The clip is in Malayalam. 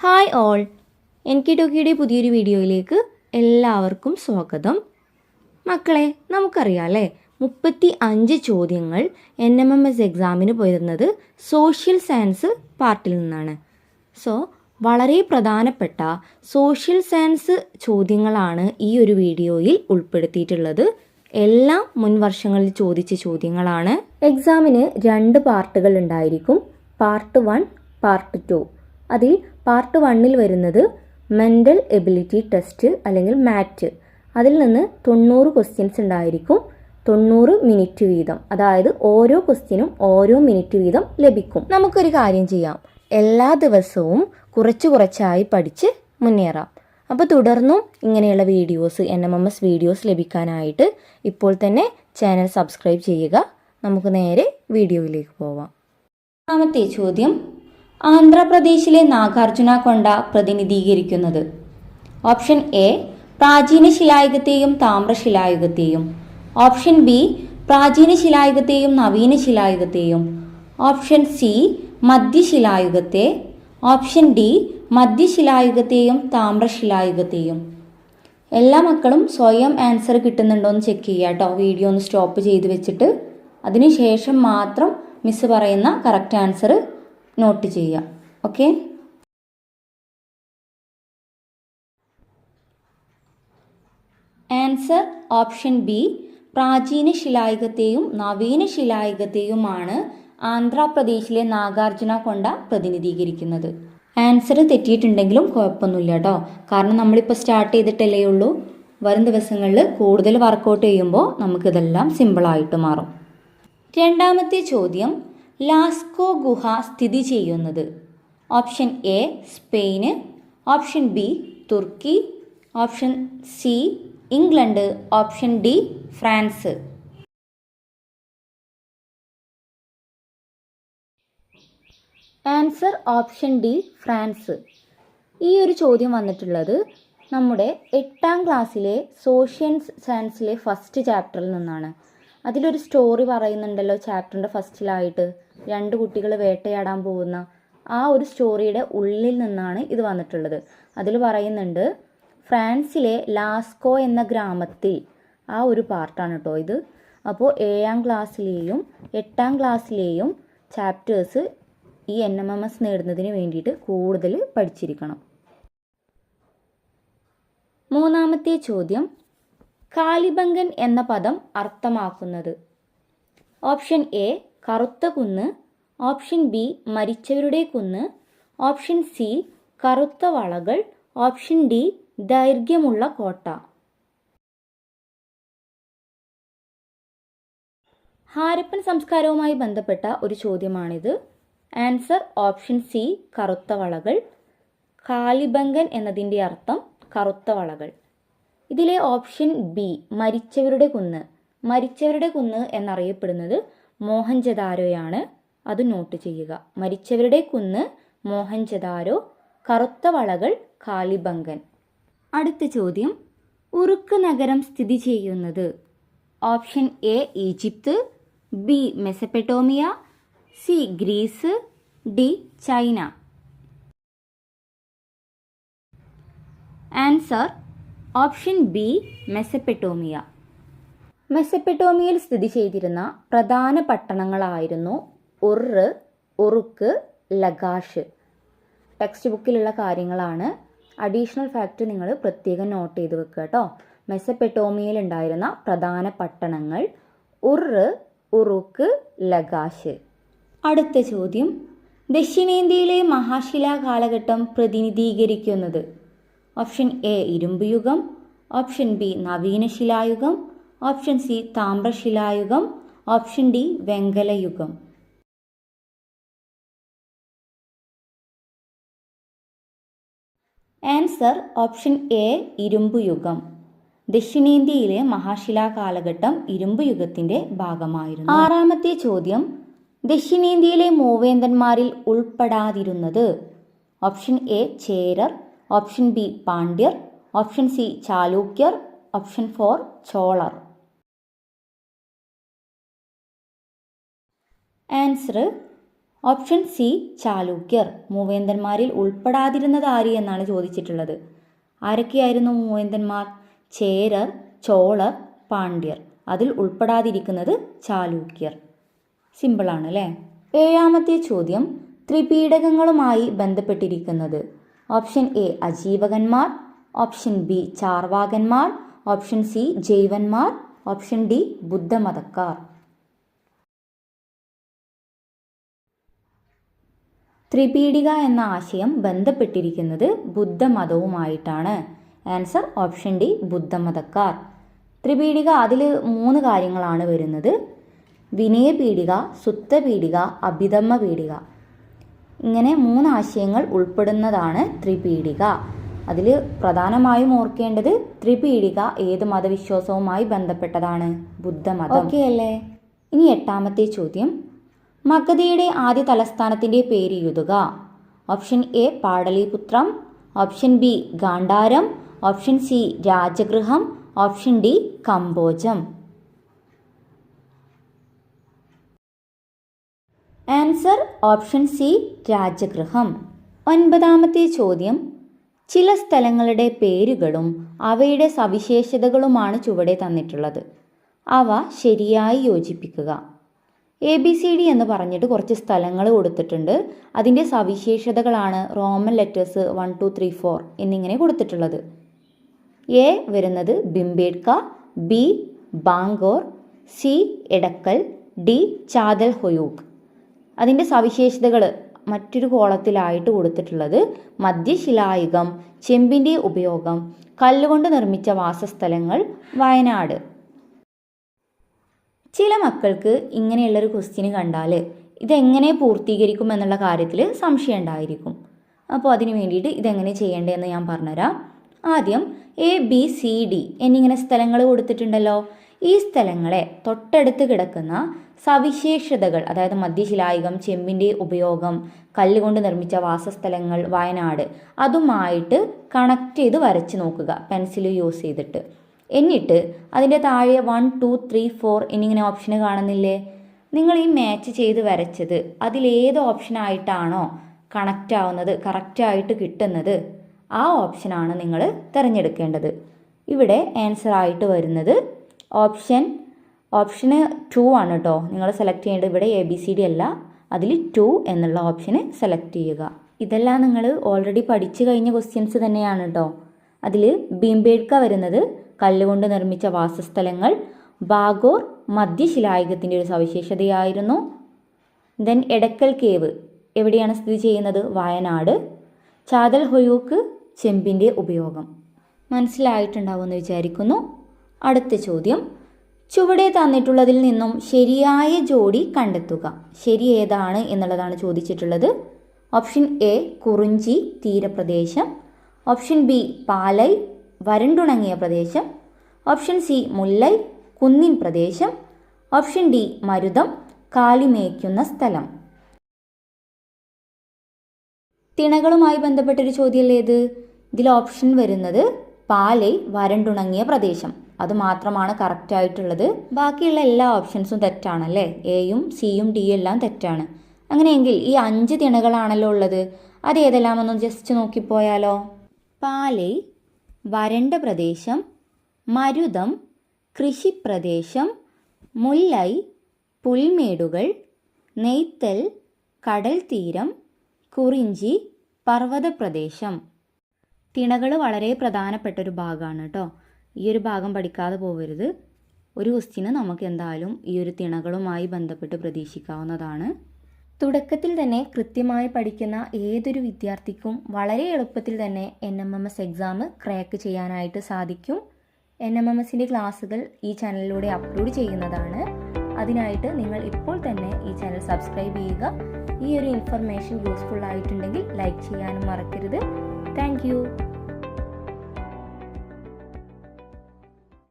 ഹായ് ഓൾ, എനിക്ക് ടോക്കിയുടെ പുതിയൊരു വീഡിയോയിലേക്ക് എല്ലാവർക്കും സ്വാഗതം. മക്കളെ, നമുക്കറിയാം അല്ലേ, 35 ചോദ്യങ്ങൾ NMMS എക്സാമിന് പോയിരുന്നത് സോഷ്യൽ സയൻസ് പാർട്ടിൽ നിന്നാണ്. സോ വളരെ പ്രധാനപ്പെട്ട സോഷ്യൽ സയൻസ് ചോദ്യങ്ങളാണ് ഈ ഒരു വീഡിയോയിൽ ഉൾപ്പെടുത്തിയിട്ടുള്ളത്. എല്ലാം മുൻ വർഷങ്ങളിൽ ചോദിച്ച ചോദ്യങ്ങളാണ്. എക്സാമിന് 2 പാർട്ടുകൾ ഉണ്ടായിരിക്കും, പാർട്ട് 1, പാർട്ട് 2. അതിൽ പാർട്ട് 1 വരുന്നത് മെൻ്റൽ എബിലിറ്റി ടെസ്റ്റ് അല്ലെങ്കിൽ മാറ്റ്. അതിൽ നിന്ന് 90 ക്വസ്റ്റ്യൻസ് ഉണ്ടായിരിക്കും, 90 മിനിറ്റ് വീതം. അതായത് ഓരോ ക്വസ്റ്റ്യനും ഓരോ മിനിറ്റ് വീതം ലഭിക്കും. നമുക്കൊരു കാര്യം ചെയ്യാം, എല്ലാ ദിവസവും കുറച്ചായി പഠിച്ച് മുന്നേറാം. അപ്പോൾ തുടർന്നും ഇങ്ങനെയുള്ള വീഡിയോസ്, NMMS വീഡിയോസ് ലഭിക്കാനായിട്ട് ഇപ്പോൾ തന്നെ ചാനൽ സബ്സ്ക്രൈബ് ചെയ്യുക. നമുക്ക് നേരെ വീഡിയോയിലേക്ക് പോവാം. രണ്ടാമത്തെ ചോദ്യം, ആന്ധ്രാപ്രദേശിലെ നാഗാർജുന കൊണ്ട പ്രതിനിധീകരിക്കുന്നത്? ഓപ്ഷൻ എ പ്രാചീന ശിലായുഗത്തെയും താമ്രശിലായുഗത്തെയും. ഓപ്ഷൻ ബി പ്രാചീന ശിലായുഗത്തെയും നവീന ശിലായുഗത്തെയും. ഓപ്ഷൻ സി മധ്യശിലായുഗത്തെ. ഓപ്ഷൻ ഡി മധ്യശിലായുഗത്തെയും താമ്രശിലായുഗത്തെയും. എല്ലാ മക്കളും സ്വയം ആൻസർ കിട്ടുന്നുണ്ടോ എന്ന് ചെക്ക് ചെയ്യുക കേട്ടോ. വീഡിയോ ഒന്ന് സ്റ്റോപ്പ് ചെയ്ത് വെച്ചിട്ട് അതിനുശേഷം മാത്രം മിസ് പറയുന്ന കറക്റ്റ് ആൻസർ നോട്ട് ചെയ്യുക. ഓക്കെ, ആൻസർ ഓപ്ഷൻ ബി പ്രാചീന ശിലായുഗത്തെയും നവീന ശിലായുഗത്തെയുമാണ് ആന്ധ്രാപ്രദേശിലെ നാഗാർജുന കൊണ്ട പ്രതിനിധീകരിക്കുന്നത്. ആൻസർ തെറ്റിയിട്ടുണ്ടെങ്കിലും കുഴപ്പമൊന്നുമില്ല കേട്ടോ, കാരണം നമ്മളിപ്പോൾ സ്റ്റാർട്ട് ചെയ്തിട്ടല്ലേ ഉള്ളൂ. വരും ദിവസങ്ങളിൽ കൂടുതൽ വർക്കൗട്ട് ചെയ്യുമ്പോൾ നമുക്കിതെല്ലാം സിമ്പിളായിട്ട് മാറും. രണ്ടാമത്തെ ചോദ്യം, ലാസ്കോ ഗുഹ സ്ഥിതി ചെയ്യുന്നത്? Option A Spain. Option B തുർക്കി. Option C England. Option D France. Answer option D France. ഈ ഒരു ചോദ്യം വന്നിട്ടുള്ളത് നമ്മുടെ 8ാം ക്ലാസ്സിലെ സോഷ്യൽ സയൻസിലെ ഫസ്റ്റ് ചാപ്റ്ററിൽ നിന്നാണ്. അതിലൊരു സ്റ്റോറി പറയുന്നുണ്ടല്ലോ ചാപ്റ്ററിൻ്റെ ഫസ്റ്റിലായിട്ട്, 2 കുട്ടികൾ വേട്ടയാടാൻ പോകുന്ന ആ ഒരു സ്റ്റോറിയുടെ ഉള്ളിൽ നിന്നാണ് ഇത് വന്നിട്ടുള്ളത്. അതിൽ പറയുന്നുണ്ട് ഫ്രാൻസിലെ ലാസ്കോ എന്ന ഗ്രാമത്തിൽ, ആ ഒരു പാർട്ടാണ് കേട്ടോ ഇത്. അപ്പോൾ 7ാം ക്ലാസ്സിലെയും 8ാം ക്ലാസ്സിലെയും ചാപ്റ്റേഴ്സ് ഈ NMMS നേടുന്നതിന് വേണ്ടിയിട്ട് കൂടുതൽ പഠിച്ചിരിക്കണം. മൂന്നാമത്തെ ചോദ്യം, കാലിബംഗൻ എന്ന പദം അർത്ഥമാക്കുന്നത്? ഓപ്ഷൻ എ കറുത്ത കുന്ന്. ഓപ്ഷൻ ബി മരിച്ചവരുടെ കുന്ന്. ഓപ്ഷൻ സി കറുത്ത വളകൾ. ഓപ്ഷൻ ഡി ദൈർഘ്യമുള്ള കോട്ട. ഹാരപ്പൻ സംസ്കാരവുമായി ബന്ധപ്പെട്ട ഒരു ചോദ്യമാണിത്. ആൻസർ ഓപ്ഷൻ സി കറുത്ത വളകൾ. കാലിബംഗൻ എന്നതിൻ്റെ അർത്ഥം കറുത്ത വളകൾ. ഇതിലെ ഓപ്ഷൻ ബി മരിച്ചവരുടെ കുന്ന്. മരിച്ചവരുടെ കുന്ന് എന്നറിയപ്പെടുന്നത് മോഹൻജദാരോയാണ്. അത് നോട്ട് ചെയ്യുക. മരിച്ചവരുടെ കുന്ന് മോഹൻജദാരോ, കറുത്ത വളകൾ കാലിബംഗൻ. അടുത്ത ചോദ്യം, ഉറുക്ക് നഗരം സ്ഥിതി ചെയ്യുന്നത്? Option A Egypt. B Mesopotamia. C Greece. D China. Answer option B Mesopotamia. മെസപ്പൊട്ടേമിയയിൽ സ്ഥിതി ചെയ്തിരുന്ന പ്രധാന പട്ടണങ്ങളായിരുന്നു ഉറുക്ക്, ലഗാഷ്. ടെക്സ്റ്റ് ബുക്കിലുള്ള കാര്യങ്ങളാണ്. അഡീഷണൽ ഫാക്റ്റ് നിങ്ങൾ പ്രത്യേകം നോട്ട് ചെയ്ത് വെക്കുക കേട്ടോ. മെസപ്പൊട്ടേമിയയിൽ ഉണ്ടായിരുന്ന പ്രധാന പട്ടണങ്ങൾ ഉറുക്ക്, ലഗാഷ്. അടുത്ത ചോദ്യം, ദക്ഷിണേന്ത്യയിലെ മഹാശിലാ കാലഘട്ടം പ്രതിനിധീകരിക്കുന്നത്? ഓപ്ഷൻ എ ഇരുമ്പ് യുഗം. ഓപ്ഷൻ ബി നവീന ശിലായുഗം. ഓപ്ഷൻ സി താമ്രശിലായുഗം. ഓപ്ഷൻ ഡി വെങ്കലയുഗം. ആൻസർ ഓപ്ഷൻ എ ഇരുമ്പ് യുഗം. ദക്ഷിണേന്ത്യയിലെ മഹാശിലാ കാലഘട്ടം ഇരുമ്പ് യുഗത്തിന്റെ ഭാഗമായിരുന്നു. ആറാമത്തെ ചോദ്യം, ദക്ഷിണേന്ത്യയിലെ മൂവേന്തന്മാരിൽ ഉൾപ്പെടാതിരുന്നത്? ഓപ്ഷൻ എ ചേരർ. ഓപ്ഷൻ ബി പാണ്ഡ്യർ. ഓപ്ഷൻ സി ചാലൂക്യർ. ഓപ്ഷൻ 4 ചോളർ. ആൻസർ ഓപ്ഷൻ സി ചാലൂക്യർ. മൂവേന്തന്മാരിൽ ഉൾപ്പെടാതിരുന്നത് ആര് എന്നാണ് ചോദിച്ചിട്ടുള്ളത്. ആരൊക്കെയായിരുന്നു മൂവേന്തന്മാർ? ചേരർ, ചോളർ, പാണ്ഡ്യർ. അതിൽ ഉൾപ്പെടാതിരിക്കുന്നത് ചാലൂക്യർ. സിമ്പിളാണ് അല്ലേ? ഏഴാമത്തെ ചോദ്യം ത്രിപീഡകങ്ങളുമായി ബന്ധപ്പെട്ടിരിക്കുന്നത്. ഓപ്ഷൻ എ അജീവകന്മാർ, ഓപ്ഷൻ ബി ചാർവാകന്മാർ, ഓപ്ഷൻ സി ജൈവന്മാർ, ഓപ്ഷൻ ഡി ബുദ്ധമതക്കാർ. ത്രിപീഡിക എന്ന ആശയം ബന്ധപ്പെട്ടിരിക്കുന്നത് ബുദ്ധമതവുമായിട്ടാണ്. ആൻസർ ഓപ്ഷൻ ഡി ബുദ്ധമതക്കാർ. ത്രിപീഡിക അതിൽ 3 കാര്യങ്ങളാണ് വരുന്നത്. വിനയപീഡിക, സുത്തപീഡിക, അഭിധമ്മ പീഡിക. ഇങ്ങനെ 3 ആശയങ്ങൾ ഉൾപ്പെടുന്നതാണ് ത്രിപീഡിക. അതിൽ പ്രധാനമായും ഓർക്കേണ്ടത് ത്രിപീഡിക ഏത് മതവിശ്വാസവുമായി ബന്ധപ്പെട്ടതാണ്? ബുദ്ധമതം. ഓക്കെ അല്ലേ? ഇനി 8ാമത്തെ ചോദ്യം മഗധയുടെ ആദ്യ തലസ്ഥാനത്തിൻ്റെ പേര് എഴുതുക. ഓപ്ഷൻ എ പാടലീപുത്രം, ഓപ്ഷൻ ബി ഗാന്ധാരം, ഓപ്ഷൻ സി രാജഗൃഹം, ഓപ്ഷൻ ഡി കമ്പോജം. ആൻസർ ഓപ്ഷൻ സി രാജഗൃഹം. 9ാമത്തെ ചോദ്യം ചില സ്ഥലങ്ങളുടെ പേരുകളും അവയുടെ സവിശേഷതകളുമാണ് ചുവടെ തന്നിട്ടുള്ളത്. അവ ശരിയായി യോജിപ്പിക്കുക. ABCD എന്ന് പറഞ്ഞിട്ട് കുറച്ച് സ്ഥലങ്ങൾ കൊടുത്തിട്ടുണ്ട്. അതിൻ്റെ സവിശേഷതകളാണ് റോമൻ ലെറ്റേഴ്സ് 1 2 3 4 എന്നിങ്ങനെ കൊടുത്തിട്ടുള്ളത്. എ വരുന്നത് ഭിംബേട്ക, ബി ബാങ്കോർ, സി എടക്കൽ, ഡി ചാതൽ ഹൊയൂക്ക്. അതിൻ്റെ സവിശേഷതകൾ മറ്റൊരു കോളത്തിലായിട്ട് കൊടുത്തിട്ടുള്ളത് മധ്യശിലായുഗം, ചെമ്പിൻ്റെ ഉപയോഗം, കല്ലുകൊണ്ട് നിർമ്മിച്ച വാസസ്ഥലങ്ങൾ, വയനാട്. ചില മക്കൾക്ക് ഇങ്ങനെയുള്ളൊരു ക്വസ്റ്റ്യന് കണ്ടാൽ ഇതെങ്ങനെ പൂർത്തീകരിക്കും എന്നുള്ള കാര്യത്തിൽ സംശയം ഉണ്ടായിരിക്കും. അപ്പോൾ അതിന് വേണ്ടിയിട്ട് ഇതെങ്ങനെ ചെയ്യേണ്ടതെന്ന് ഞാൻ പറഞ്ഞുതരാം. ആദ്യം ABCD എന്നിങ്ങനെ സ്ഥലങ്ങൾ കൊടുത്തിട്ടുണ്ടല്ലോ. ഈ സ്ഥലങ്ങളെ തൊട്ടടുത്ത് കിടക്കുന്ന സവിശേഷതകൾ, അതായത് മധ്യശിലായുഗം, ചെമ്പിൻ്റെ ഉപയോഗം, കല്ലുകൊണ്ട് നിർമ്മിച്ച വാസസ്ഥലങ്ങൾ, വയനാട്, അതുമായിട്ട് കണക്ട് ചെയ്ത് വരച്ച് നോക്കുക പെൻസിൽ യൂസ് ചെയ്തിട്ട്. എന്നിട്ട് അതിൻ്റെ താഴെ 1 2 3 4 എന്നിങ്ങനെ ഓപ്ഷന് കാണുന്നില്ലേ? നിങ്ങൾ ഈ മാച്ച് ചെയ്ത് വരച്ചത് അതിലേത് ഓപ്ഷനായിട്ടാണോ കണക്റ്റ് ആവുന്നത്, കറക്റ്റായിട്ട് കിട്ടുന്നത്, ആ ഓപ്ഷനാണ് നിങ്ങൾ തിരഞ്ഞെടുക്കേണ്ടത്. ഇവിടെ ആൻസർ ആയിട്ട് വരുന്നത് ഓപ്ഷന് 2 ആണ് കേട്ടോ. നിങ്ങൾ സെലക്ട് ചെയ്യേണ്ടത് ഇവിടെ ABCD അല്ല, അതിൽ 2 എന്നുള്ള ഓപ്ഷന് സെലക്ട് ചെയ്യുക. ഇതെല്ലാം നിങ്ങൾ ഓൾറെഡി പഠിച്ചു കഴിഞ്ഞ ക്വസ്റ്റ്യൻസ് തന്നെയാണ് കേട്ടോ. അതിൽ ഭീംബേട്ക വരുന്നത് കല്ലുകൊണ്ട് നിർമ്മിച്ച വാസസ്ഥലങ്ങൾ, ബാഗോർ മധ്യശിലായുഗത്തിൻ്റെ ഒരു സവിശേഷതയായിരുന്നു. ദെൻ എടക്കൽ കേവ് എവിടെയാണ് സ്ഥിതി ചെയ്യുന്നത്? വയനാട്. ചാതൽ ഹൊയൂക്ക് ചെമ്പിൻ്റെ ഉപയോഗം. മനസ്സിലായിട്ടുണ്ടാവുമെന്ന് വിചാരിക്കുന്നു. അടുത്ത ചോദ്യം ചുവടെ തന്നിട്ടുള്ളതിൽ നിന്നും ശരിയായ ജോഡി കണ്ടെത്തുക. ശരി ഏതാണ് എന്നുള്ളതാണ് ചോദിച്ചിട്ടുള്ളത്. ഓപ്ഷൻ എ കുറിഞ്ചി തീരപ്രദേശം, ഓപ്ഷൻ ബി പാലൈ വരണ്ടുണങ്ങിയ പ്രദേശം, ഓപ്ഷൻ സി മുല്ലൈ കുന്നിൻ പ്രദേശം, ഓപ്ഷൻ ഡി മരുതം കാലിമേയ്ക്കുന്ന സ്ഥലം. തിണകളുമായി ബന്ധപ്പെട്ടൊരു ചോദ്യമല്ലേ ഇത്? ഇതിൽ ഓപ്ഷൻ വരുന്നത് പാലൈ വരണ്ടുണങ്ങിയ പ്രദേശം, അത് മാത്രമാണ് കറക്റ്റ് ആയിട്ടുള്ളത്. ബാക്കിയുള്ള എല്ലാ ഓപ്ഷൻസും തെറ്റാണല്ലേ? എയും സിയും ഡിയും എല്ലാം തെറ്റാണ്. അങ്ങനെയെങ്കിൽ ഈ 5 തിണകളാണല്ലോ ഉള്ളത്, അത് ഏതെല്ലാമെന്ന് ജസ്റ്റ് നോക്കിപ്പോയാലോ? പാലൈ വരണ്ട പ്രദേശം, മരുതം കൃഷിപ്രദേശം, മുല്ലൈ പുൽമേടുകൾ, നെയ്ത്തൽ കടൽ തീരം, കുറിഞ്ചി പർവ്വതപ്രദേശം. തിണകൾ വളരെ പ്രധാനപ്പെട്ടൊരു ഭാഗമാണ് കേട്ടോ. ഈ ഒരു ഭാഗം പഠിക്കാതെ പോകരുത്. ഒരു ക്വസ്റ്റ്യന് നമുക്ക് എന്തായാലും ഈ ഒരു തിണകളുമായി ബന്ധപ്പെട്ട് പ്രതീക്ഷിക്കാവുന്നതാണ്. തുടക്കത്തിൽ തന്നെ കൃത്യമായി പഠിക്കുന്ന ഏതൊരു വിദ്യാർത്ഥിക്കും വളരെ എളുപ്പത്തിൽ തന്നെ NMMS എക്സാം ക്രാക്ക് ചെയ്യാനായിട്ട് സാധിക്കും. NMMSൻ്റെ ക്ലാസ്സുകൾ ഈ ചാനലിലൂടെ അപ്ലോഡ് ചെയ്യുന്നതാണ്. അതിനായിട്ട് നിങ്ങൾ ഇപ്പോൾ തന്നെ ഈ ചാനൽ സബ്സ്ക്രൈബ് ചെയ്യുക. ഈ ഒരു ഇൻഫർമേഷൻ യൂസ്ഫുൾ ആയിട്ടുണ്ടെങ്കിൽ ലൈക്ക് ചെയ്യാനും മറക്കരുത്. താങ്ക്